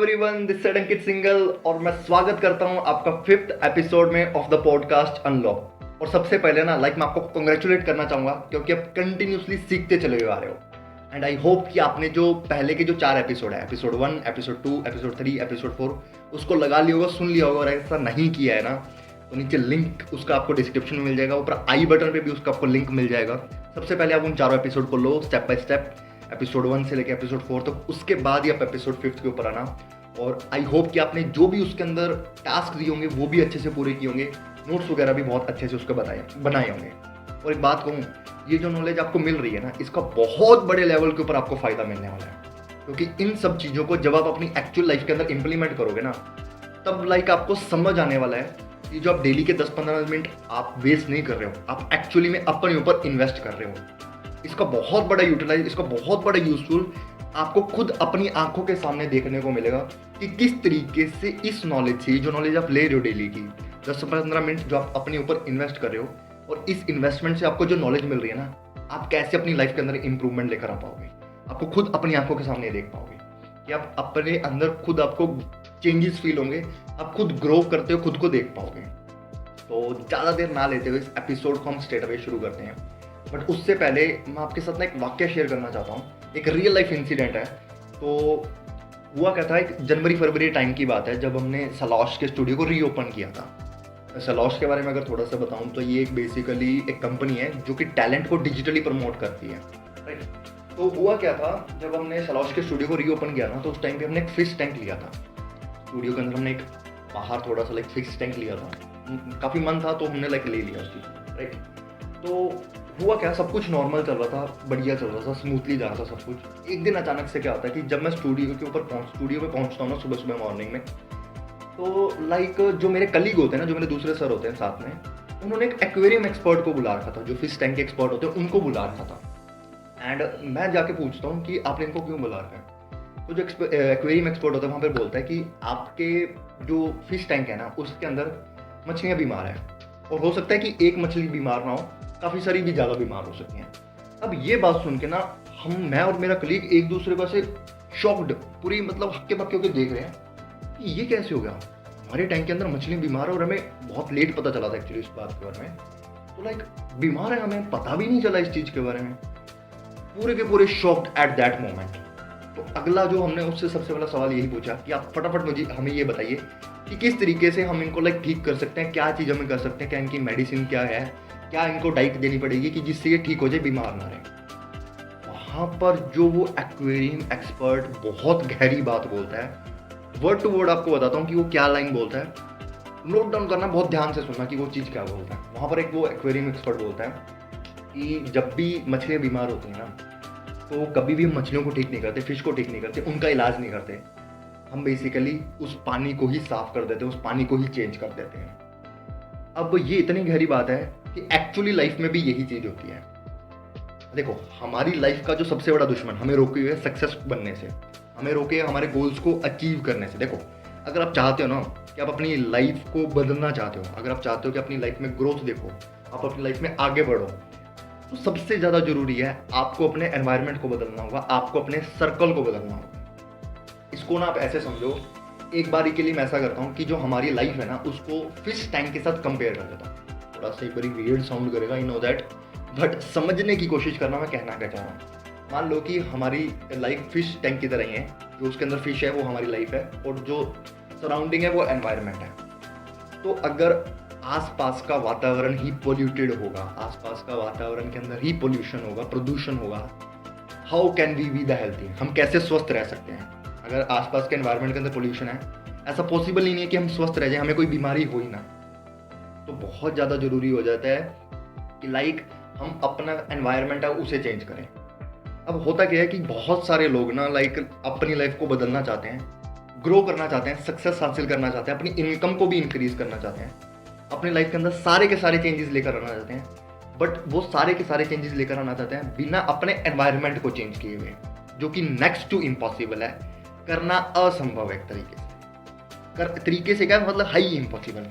Everyone, this side Ankit single और मैं स्वागत करता हूं आपका 5th एपिसोड में ऑफ द पॉडकास्ट अनलॉक। और सबसे पहले ना मैं आपको कंग्रेचुलेट करना चाहूंगा क्योंकि आप कंटिन्यूसली सीखते चले आ रहे हो। एंड आई होप कि आपने जो पहले के जो 4 एपिसोड है, एपिसोड 1, एपिसोड 2, एपिसोड 3, एपिसोड 4, उसको लगा लिया होगा, सुन लिया होगा। और ऐसा नहीं किया है ना तो नीचे लिंक उसका आपको डिस्क्रिप्शन में मिल जाएगा, ऊपर आई बटन पे भी उसका आपको लिंक मिल जाएगा। सबसे पहले आप उन चारों एपिसोड को लो स्टेप बाय स्टेप, एपिसोड 1 से लेकर एपिसोड 4 तक। उसके बाद ही आप एपिसोड 5 के ऊपर आना। और आई होप कि आपने जो भी उसके अंदर टास्क दिए होंगे वो भी अच्छे से पूरे किए होंगे, नोट्स वगैरह भी बहुत अच्छे से उसके बनाए होंगे। और एक बात कहूँ, ये जो नॉलेज आपको मिल रही है ना, इसका बहुत बड़े लेवल के ऊपर आपको फ़ायदा मिलने वाला है। क्योंकि इन सब चीज़ों को जब आप अपनी एक्चुअल लाइफ के अंदर इंप्लीमेंट करोगे ना, तब आपको समझ आने वाला है कि जो आप डेली के 10-15 मिनट आप वेस्ट नहीं कर रहे हो, आप एक्चुअली में अपने ऊपर इन्वेस्ट कर रहे हो। इसका बहुत बड़ा यूजफुल आपको खुद अपनी आंखों के सामने देखने को मिलेगा कि किस तरीके से इस नॉलेज से, जो नॉलेज आप ले रहे हो डेली की 10-15 मिनट जो आप अपने ऊपर इन्वेस्ट कर रहे हो, और इस इन्वेस्टमेंट से आपको जो नॉलेज मिल रही है ना, आप कैसे अपनी लाइफ के अंदर इंप्रूवमेंट लेकर आ पाओगे। आपको खुद अपनी आंखों के सामने देख पाओगे कि आप अपने अंदर खुद आपको चेंजेस फील होंगे, आप खुद ग्रो करते हो, खुद को देख पाओगे। तो ज़्यादा देर ना लेते हुए इस एपिसोड को हम स्ट्रेट अवे शुरू करते हैं। बट उससे पहले मैं आपके साथ ना एक वाक्य शेयर करना चाहता हूँ। एक रियल लाइफ इंसिडेंट है। तो हुआ क्या था, एक जनवरी-फरवरी टाइम की बात है जब हमने सलॉश के स्टूडियो को रीओपन किया था। सलॉश के बारे में अगर थोड़ा सा बताऊं तो ये एक बेसिकली एक कंपनी है जो कि टैलेंट को डिजिटली प्रमोट करती है, राइट। तो हुआ क्या था, जब हमने सलॉश के स्टूडियो को रीओपन किया ना, तो उस टाइम पे हमने एक फिश टैंक लिया था स्टूडियो के अंदर। हमने एक बाहर थोड़ा सा फिश टैंक लिया था, काफ़ी मन था तो हमने ले लिया उस चीज़, राइट। तो हुआ क्या, सब कुछ नॉर्मल चल रहा था, बढ़िया चल रहा था, स्मूथली जा रहा था सब कुछ। एक दिन अचानक से क्या होता है कि जब मैं स्टूडियो पे पहुंचता हूँ ना सुबह सुबह मॉर्निंग में, तो जो मेरे कलीग होते हैं ना, जो मेरे दूसरे सर होते हैं साथ में, उन्होंने एक एक्वेरियम एक्सपर्ट को बुला रखा था, जो फिश टैंक के एक्सपर्ट होते हैं उनको बुला रखा था। एंड मैं जाके पूछता हूँ कि आपने इनको क्यों बुला रखा है। तो जो एक्वेरियम एक्सपर्ट होता है वहाँ पर बोलता है कि आपके जो फिश टैंक है ना, उसके अंदर मछलियाँ बीमार हैं, और हो सकता है कि एक मछली बीमार ना हो, काफ़ी सारी भी ज़्यादा बीमार हो सकती हैं। अब ये बात सुन के ना मैं और मेरा कलीग एक दूसरे को ऐसे शॉक्ड, पूरी हक्के बक्के होकर देख रहे हैं कि ये कैसे हो गया। हमारे टैंक के अंदर मछली बीमार है और हमें बहुत लेट पता चला था एक्चुअली इस बात के बारे में। तो बीमार है, हमें पता भी नहीं चला इस चीज़ के बारे में। पूरे के पूरे शॉक्ड एट दैट मोमेंट। तो अगला जो हमने उससे सबसे पहला सवाल यही पूछा कि आप फटाफट मुझे हमें ये बताइए कि किस तरीके से हम इनको ठीक कर सकते हैं, क्या चीज़ हमें कर सकते हैं, क्या इनकी मेडिसिन क्या है, क्या इनको डाइट देनी पड़ेगी कि जिससे ये ठीक हो जाए, बीमार ना रहे। वहाँ पर जो वो एक्वेरियम एक्सपर्ट बहुत गहरी बात बोलता है, वर्ड टू वर्ड आपको बताता हूँ कि वो क्या लाइन बोलता है। नोट डाउन करना, बहुत ध्यान से सुनना कि वो चीज़ क्या बोलता है। वहाँ पर एक वो एक्वेरियम एक्सपर्ट बोलता है कि जब भी मछलियाँ बीमार होती हैं ना, तो कभी भी हम मछलियों को ठीक नहीं करते, फिश को ठीक नहीं करते, उनका इलाज नहीं करते। हम बेसिकली उस पानी को ही साफ कर देते हैं, उस पानी को ही चेंज कर देते हैं। अब ये इतनी गहरी बात है कि एक्चुअली लाइफ में भी यही चीज़ होती है। देखो, हमारी लाइफ का जो सबसे बड़ा दुश्मन हमें रोके हुए सक्सेस बनने से, हमें रोके हमारे गोल्स को अचीव करने से। देखो, अगर आप चाहते हो ना कि आप अपनी लाइफ को बदलना चाहते हो, अगर आप चाहते हो कि अपनी लाइफ में ग्रोथ देखो, आप अपनी लाइफ में आगे बढ़ो, तो सबसे ज़्यादा ज़रूरी है आपको अपने एनवायरनमेंट को बदलना होगा, आपको अपने सर्कल को बदलना होगा। इसको ना आप ऐसे समझो, एक बारी के लिए मैं ऐसा करता हूँ कि जो हमारी लाइफ है ना, उसको फिश टैंक के साथ कंपेयर कर देता हूँ। थोड़ा सा एक बारी वियर्ड साउंड करेगा, आई नो दैट, बट समझने की कोशिश करना मैं कहना क्या चाह रहा हूँ। मान लो कि हमारी लाइफ फिश टैंक की तरह ही है, जो उसके अंदर फिश है वो हमारी लाइफ है, और जो सराउंडिंग है वो एनवायरनमेंट है। तो अगर आसपास का वातावरण ही पोल्यूटेड होगा, आसपास का वातावरण के अंदर ही पोल्यूशन होगा, प्रदूषण होगा, how can we be the healthy, हम कैसे स्वस्थ रह सकते हैं अगर आसपास के एनवायरनमेंट के अंदर पोल्यूशन है। ऐसा पॉसिबल ही नहीं है कि हम स्वस्थ रह जाएं, हमें कोई बीमारी हो ही ना। तो बहुत ज़्यादा ज़रूरी हो जाता है कि हम अपना एनवायरनमेंट है उसे चेंज करें। अब होता क्या है कि बहुत सारे लोग ना अपनी लाइफ को बदलना चाहते हैं, ग्रो करना चाहते हैं, सक्सेस हासिल करना चाहते हैं, अपनी इनकम को भी इंक्रीज करना चाहते हैं, अपनी लाइफ के अंदर सारे के सारे चेंजेस लेकर आना चाहते हैं। बट वो सारे के सारे चेंजेस लेकर आना चाहते हैं बिना अपने एनवायरनमेंट को चेंज किए हुए, जो कि नेक्स्ट टू इम्पॉसिबल है, करना असंभव है। एक तरीके से क्या मतलब हाई इम्पॉसिबल।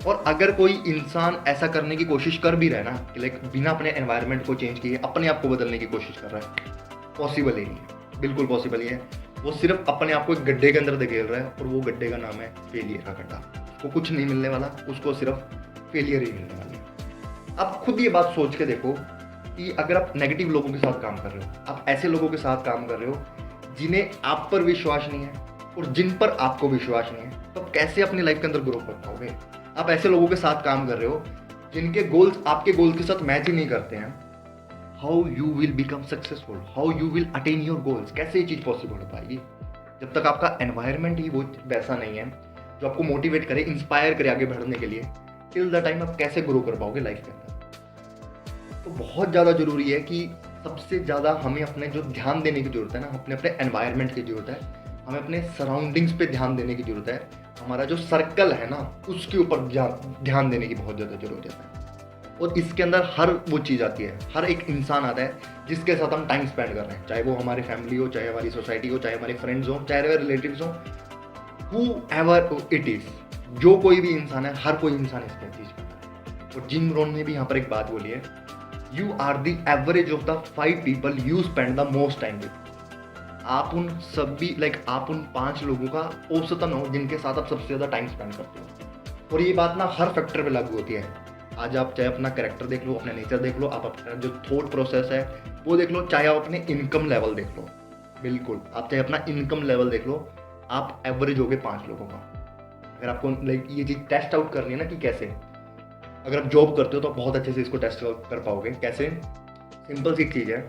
और अगर कोई इंसान ऐसा करने की कोशिश कर भी रहा है ना कि बिना अपने एनवायरनमेंट को चेंज किए अपने आप को बदलने की कोशिश कर रहा है, पॉसिबल ही नहीं है, बिल्कुल पॉसिबल ही है। वो सिर्फ अपने आप को एक गड्ढे के अंदर धकेल रहा है, और वो गड्ढे का नाम है फेलियर का गड्ढा। उसको कुछ नहीं मिलने वाला, उसको सिर्फ फेलियर ही मिलने वाली है। आप खुद ये बात सोच के देखो कि अगर आप नेगेटिव लोगों के साथ काम कर रहे हो, आप ऐसे लोगों के साथ काम कर रहे हो जिन्हें आप पर विश्वास नहीं है और जिन पर आपको विश्वास नहीं है, तो आप कैसे अपनी लाइफ के अंदर ग्रो कर पाओगे? आप ऐसे लोगों के साथ काम कर रहे हो जिनके गोल्स आपके गोल्स के साथ मैच ही नहीं करते हैं। How you will become successful, how you will attain your goals, कैसे ये चीज़ पॉसिबल हो पाएगी जब तक आपका एनवायरनमेंट ही वो वैसा नहीं है जो आपको मोटिवेट करे, इंस्पायर करे आगे बढ़ने के लिए। टिल द टाइम आप कैसे ग्रो कर पाओगे लाइफ के अंदर? तो बहुत ज़्यादा ज़रूरी है कि सबसे ज़्यादा हमें अपने जो ध्यान देने की ज़रूरत है ना, अपने अपने एनवायरनमेंट की ज़रूरत है, हमें अपने सराउंडिंग्स पे ध्यान देने की ज़रूरत है, हमारा जो सर्कल है ना उसके ऊपर ध्यान देने की बहुत ज़्यादा ज़रूरत है। और इसके अंदर हर वो चीज़ आती है, हर एक इंसान आता है जिसके साथ हम टाइम स्पेंड कर रहे हैं, चाहे वो हमारी फैमिली हो, चाहे हमारी सोसाइटी हो, चाहे हमारे फ्रेंड्स हो, चाहे हमारे रिलेटिव्स हो, हूएवर इट इज़, जो कोई भी इंसान है, हर कोई इंसान इसके चीज़ करता है। और जिम रोन ने भी यहाँ पर एक बात बोली है, you are the average of the 5 people you spend the most time with. आप उन सभी आप उन 5 लोगों का औसतन हो जिनके साथ आप सबसे ज़्यादा टाइम स्पेंड करते हो। और ये बात ना हर फैक्टर पे लागू होती है। आज आप चाहे अपना कैरेक्टर देख लो, अपना नेचर देख लो, आप अपना जो थॉट प्रोसेस है वो देख लो, चाहे आप अपने इनकम लेवल देख लो, बिल्कुल आप चाहे अपना इनकम लेवल देख लो, आप एवरेज हो गए 5 लोगों का। अगर आपको ये चीज़ टेस्ट आउट करनी है ना कि कैसे, अगर आप जॉब करते हो तो आप बहुत अच्छे से इसको टेस्ट आउट कर पाओगे। कैसे? सिंपल सी चीज़ है,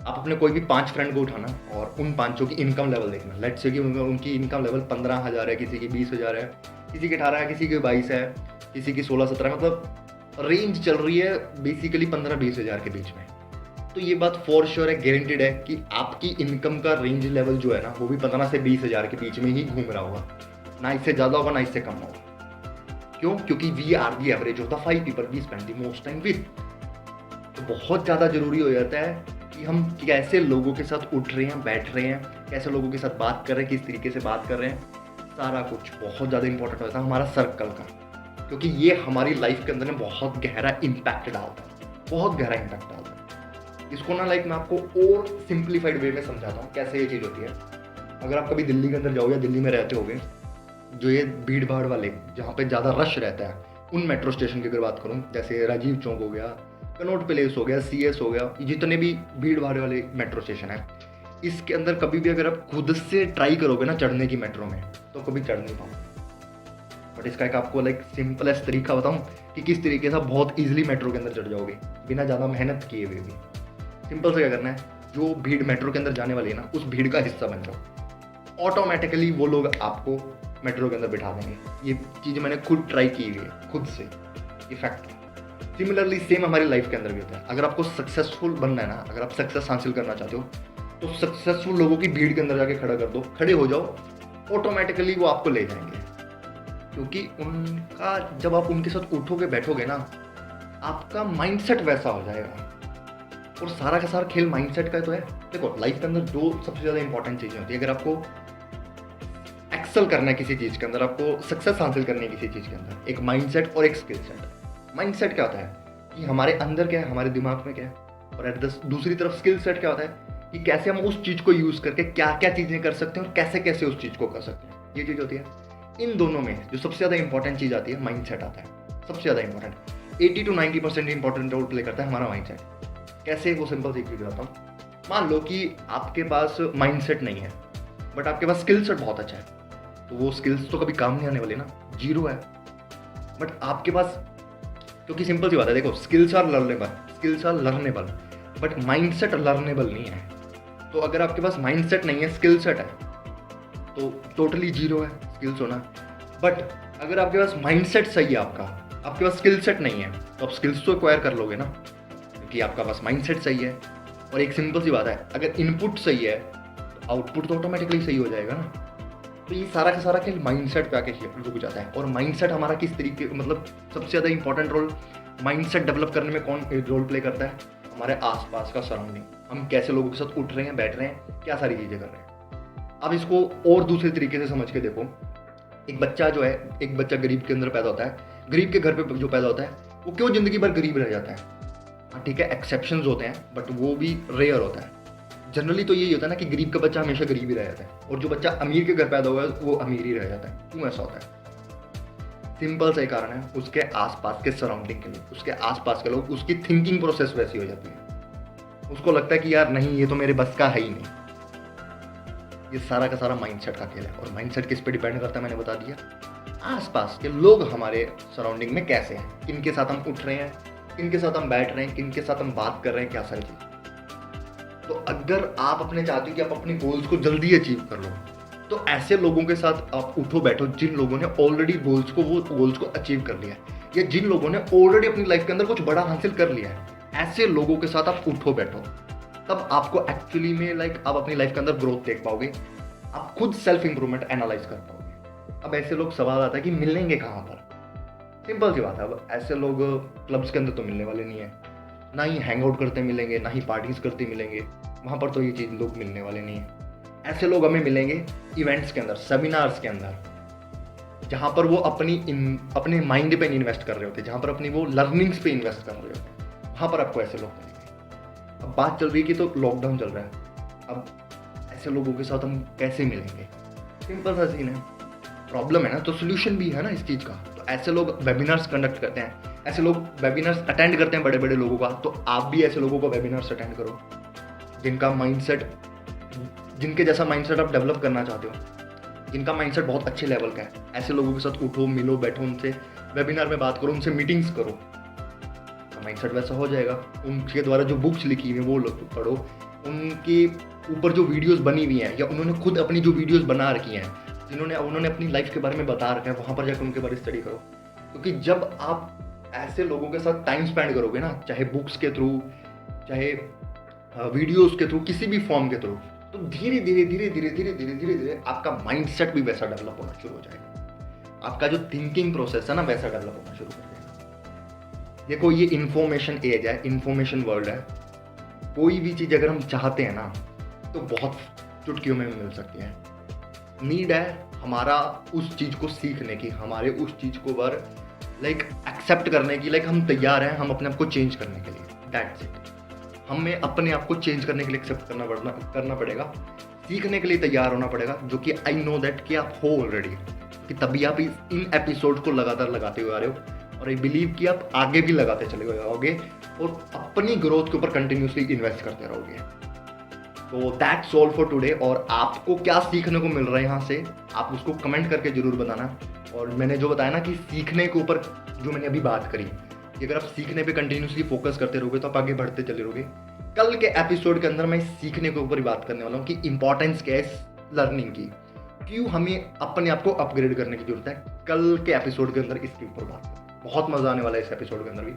आप अपने कोई भी 5 फ्रेंड को उठाना और उन 5 की इनकम लेवल देखना। लेट्स से कि उनकी इनकम लेवल 15,000 है, किसी की 20,000 है, किसी की 18 है, किसी की 22 है, किसी की 16-17, मतलब रेंज चल रही है बेसिकली 15-20 हज़ार के बीच में। तो ये बात फॉर श्योर है, गारंटेड है कि आपकी इनकम का रेंज लेवल जो है ना वो भी 15 से 20 हज़ार के बीच में ही घूम रहा होगा, ना इससे ज़्यादा होगा ना इससे कम होगा। क्यों? क्योंकि we are the average of the 5 people we spend the most time with. तो बहुत ज़्यादा ज़रूरी हो जाता है कि हम कैसे लोगों के साथ उठ रहे हैं, बैठ रहे हैं, कैसे लोगों के साथ बात कर रहे हैं, किस तरीके से बात कर रहे हैं, सारा कुछ बहुत ज़्यादा इंपॉर्टेंट होता है हमारा सर्कल का, क्योंकि ये हमारी लाइफ के अंदर में बहुत गहरा इम्पैक्ट डालता है, बहुत गहरा इम्पैक्ट डालता है। इसको ना मैं आपको और सिंप्लीफाइड वे में समझाता हूँ कैसे ये चीज़ होती है। अगर आप कभी दिल्ली के अंदर जाओ या दिल्ली में रहते होगे, जो ये भीड़ भाड़ वाले जहाँ पे ज़्यादा रश रहता है, उन मेट्रो स्टेशन की अगर बात करूँ, जैसे राजीव चौक हो गया, कनॉट प्लेस हो गया, CS हो गया, जितने भी भीड़ भाड़ वाले मेट्रो स्टेशन है, इसके अंदर कभी भी अगर आप खुद से ट्राई करोगे ना चढ़ने की मेट्रो में, तो कभी चढ़ नहीं पाओगे। बट इसका एक आपको सिंपलेस्ट तरीका बताऊँ कि किस तरीके से बहुत ईजिली मेट्रो के अंदर चढ़ जाओगे बिना ज़्यादा मेहनत किए हुए भी। सिंपल से क्या करना है, जो भीड़ मेट्रो के अंदर जाने वाली है ना, उस भीड़ का हिस्सा बन जाओ, ऑटोमेटिकली वो लोग आपको मेट्रो के अंदर बिठा देंगे। ये चीज़ मैंने खुद ट्राई की हुई है, खुद से, ये फैक्ट है। सिमिलरली सेम हमारी लाइफ के अंदर भी होता है। अगर आपको सक्सेसफुल बनना है ना, अगर आप सक्सेस हासिल करना चाहते हो, तो सक्सेसफुल लोगों की भीड़ के अंदर जाके खड़ा कर दो, खड़े हो जाओ, ऑटोमेटिकली वो आपको ले जाएंगे। क्योंकि उनका जब आप उनके साथ उठोगे बैठोगे ना, आपका माइंडसेट वैसा हो जाएगा। और सारा का सारा खेल माइंडसेट का तो है। देखो लाइफ के अंदर दो सबसे ज़्यादा इंपॉर्टेंट चीज़ें होती है। अगर आपको एक्सेल करना है किसी चीज़ के अंदर, आपको सक्सेस हासिल करनी है किसी चीज़ के अंदर, एक माइंडसेट और एक स्किल सेट। माइंडसेट क्या होता है कि हमारे अंदर क्या है, हमारे दिमाग में क्या है, और एट द दूसरी तरफ स्किल सेट क्या होता है कि कैसे हम उस चीज़ को यूज़ करके क्या क्या चीज़ें कर सकते हैं और कैसे कैसे उस चीज़ को कर सकते हैं, ये चीज़ होती है। इन दोनों में जो सबसे ज़्यादा इंपॉर्टेंट चीज़ आती है, माइंडसेट आता है। सबसे ज़्यादा important 80 to 90% important role play करता है हमारा माइंडसेट। कैसे, वो सिंपल सी चीज़ बताता हूँ। मान लो कि आपके पास माइंडसेट नहीं है बट आपके पास स्किल सेट बहुत अच्छा है, तो वो स्किल्स तो कभी काम नहीं आने वाले ना, जीरो है। बट आपके पास, क्योंकि सिंपल सी बात है, देखो skills are learnable but mindset learnable नहीं है। तो अगर आपके पास माइंडसेट नहीं है, स्किल सेट है, तो टोटली जीरो है स्किल्स होना। बट अगर आपके पास माइंडसेट सही है, आपके पास स्किल सेट नहीं है, तो आप स्किल्स तो एक्वायर कर लोगे ना, क्योंकि आपका पास माइंडसेट सही है। और एक सिंपल सी बात है, अगर इनपुट सही है तो आउटपुट तो ऑटोमेटिकली सही हो जाएगा ना। तो ये सारा का सारा खेल माइंडसेट पे आके रुक जाता है। और माइंडसेट हमारा किस तरीके, मतलब सबसे ज़्यादा इंपॉर्टेंट रोल माइंडसेट डेवलप करने में कौन रोल प्ले करता है, हमारे आसपास का सराउंडिंग। हम कैसे लोगों के साथ उठ रहे हैं, बैठ रहे हैं, क्या सारी चीज़ें कर रहे हैं। अब इसको और दूसरे तरीके से समझ के देखो, एक बच्चा जो है, एक बच्चा गरीब के अंदर पैदा होता है, गरीब के घर पे जो पैदा होता है, वो क्यों ज़िंदगी भर गरीब रह जाता है? हाँ ठीक है, एक्सेप्शंस होते हैं बट वो भी रेयर होता है। जनरली तो यही होता है ना कि गरीब का बच्चा हमेशा गरीब ही रह जाता है और जो बच्चा अमीर के घर पैदा हुआ है वो अमीर ही रह जाता है। क्यों ऐसा होता है? सिंपल सा ही कारण है, उसके आसपास के सराउंडिंग के लोग, उसके आसपास के लोग, उसकी थिंकिंग प्रोसेस वैसी हो जाती है। उसको लगता है कि यार नहीं, ये तो मेरे बस का है ही नहीं। ये सारा का सारा माइंडसेट का खेल है। और माइंडसेट किस पे डिपेंड करता है मैंने बता दिया। आसपास के लोग हमारे सराउंडिंग में कैसे हैं, किनके साथ हम उठ रहे हैं, किनके साथ हम बैठ रहे हैं, किनके साथ हम बात कर रहे हैं, क्या सारी चीज़। तो अगर आप अपने चाहते हो कि आप अपने गोल्स को जल्दी अचीव कर लो, तो ऐसे लोगों के साथ आप उठो बैठो जिन लोगों ने ऑलरेडी गोल्स को अचीव कर लिया है, या जिन लोगों ने ऑलरेडी अपनी लाइफ के अंदर कुछ बड़ा हासिल कर लिया है। ऐसे लोगों के साथ आप उठो बैठो, तब आपको एक्चुअली में आप अपनी लाइफ के अंदर ग्रोथ देख पाओगे। आप खुद सेल्फ इंप्रूवमेंट एनालाइज कर पाओगे। अब ऐसे लोग, सवाल आता है कि मिलेंगे कहाँ पर? सिंपल सी बात है, अब ऐसे लोग क्लब्स के अंदर तो मिलने वाले नहीं है, ना ही हैंग आउट करते मिलेंगे, ना ही पार्टीज करते मिलेंगे। वहाँ पर तो ये चीज़ लोग मिलने वाले नहीं है। ऐसे लोग हमें मिलेंगे इवेंट्स के अंदर, सेमिनार्स के अंदर, जहाँ पर वो अपने माइंड पे इन्वेस्ट कर रहे होते हैं, जहाँ पर अपनी वो लर्निंग्स पे इन्वेस्ट कर रहे होते हैं। वहाँ पर आपको ऐसे लोग मिलेंगे। अब बात चल रही है कि तो लॉकडाउन चल रहा है, अब ऐसे लोगों के साथ हम कैसे मिलेंगे? सिंपल सा सीन है। प्रॉब्लम है ना, तो सोल्यूशन भी है ना इस चीज़ का। तो ऐसे लोग वेबिनार्स कंडक्ट करते हैं, ऐसे लोग वेबिनार्स अटेंड करते हैं बड़े बड़े लोगों का। तो आप भी ऐसे लोगों का वेबिनार्स अटेंड करो जिनके जैसा माइंडसेट आप डेवलप करना चाहते हो, जिनका माइंडसेट बहुत अच्छे लेवल का है। ऐसे लोगों के साथ उठो, मिलो, बैठो, उनसे वेबिनार में बात करो, उनसे मीटिंग्स करो, तो माइंडसेट वैसा हो जाएगा। उनके द्वारा जो बुक्स लिखी हुई हैं वो पढ़ो, उनके ऊपर जो वीडियोस बनी हुई हैं, या उन्होंने खुद अपनी जो वीडियोस बना रखी हैं, उन्होंने अपनी लाइफ के बारे में बता रखा है, वहाँ पर जाकर उनके बारे में स्टडी करो। क्योंकि जब आप ऐसे लोगों के साथ टाइम स्पेंड करोगे ना, चाहे बुक्स के थ्रू, चाहे वीडियोस के थ्रू, किसी भी फॉर्म के थ्रू, तो धीरे धीरे आपका माइंडसेट भी वैसा डेवलप होना शुरू हो जाएगा। आपका जो थिंकिंग प्रोसेस है ना, वैसा डेवलप होना शुरू कर देगा। देखो, ये इंफॉर्मेशन एज है, इंफॉर्मेशन वर्ल्ड है। कोई भी चीज़ अगर हम चाहते हैं ना, तो बहुत चुटकियों में मिल सकती है। नीड है हमारा उस चीज़ को सीखने की, हमारे उस चीज़ को एक्सेप्ट करने की, हम तैयार हैं हम अपने आप को चेंज करने के लिए। That's it. हमें अपने आप को चेंज करने के लिए एक्सेप्ट करना पड़ेगा, सीखने के लिए तैयार होना पड़ेगा, जो कि आई नो दैट कि आप हो ऑलरेडी, कि तभी आप इन एपिसोड को लगातार लगाते हुए आ रहे हो। और आई बिलीव कि आप आगे भी लगाते चले जाओगे और अपनी ग्रोथ के ऊपर कंटिन्यूसली इन्वेस्ट करते रहोगे। तो दैट्स ऑल फॉर टुडे। और आपको क्या सीखने को मिल रहा है यहाँ से, आप उसको कमेंट करके ज़रूर बताना। और मैंने जो बताया ना कि सीखने के ऊपर जो मैंने अभी बात करी, कि अगर आप सीखने पे कंटिन्यूसली फोकस करते रहोगे तो आप आगे बढ़ते चले रहोगे। कल के एपिसोड के अंदर मैं सीखने के ऊपर ही बात करने वाला हूँ कि इंपॉर्टेंस क्या है लर्निंग की, क्यों हमें अपने आप को अपग्रेड करने की जरूरत है। कल के एपिसोड के अंदर इसके ऊपर बात करें, बहुत मजा आने वाला है इस एपिसोड के अंदर भी।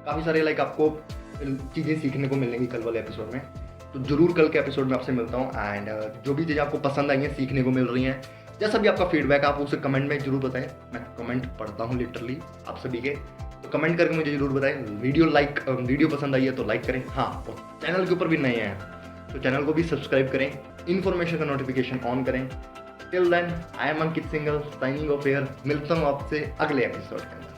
काफ़ी सारे आपको चीज़ें सीखने को मिलेंगी कल वाले एपिसोड में। तो जरूर कल के एपिसोड में आपसे मिलता हूँ। एंड जो भी चीज़ें आपको पसंद आई हैं, सीखने को मिल रही हैं, जैसा भी आपका फीडबैक आप उसे कमेंट में जरूर बताएं। मैं कमेंट पढ़ता हूँ लिटरली आप सभी के, तो कमेंट करके मुझे जरूर बताएं। वीडियो पसंद आई है तो लाइक करें। हाँ, और चैनल के ऊपर भी नए हैं तो चैनल को भी सब्सक्राइब करें, इन्फॉर्मेशन का नोटिफिकेशन ऑन करें। Till then, I am Ankit Singhal signing off here. मिलता हूँ आपसे अगले एपिसोड में।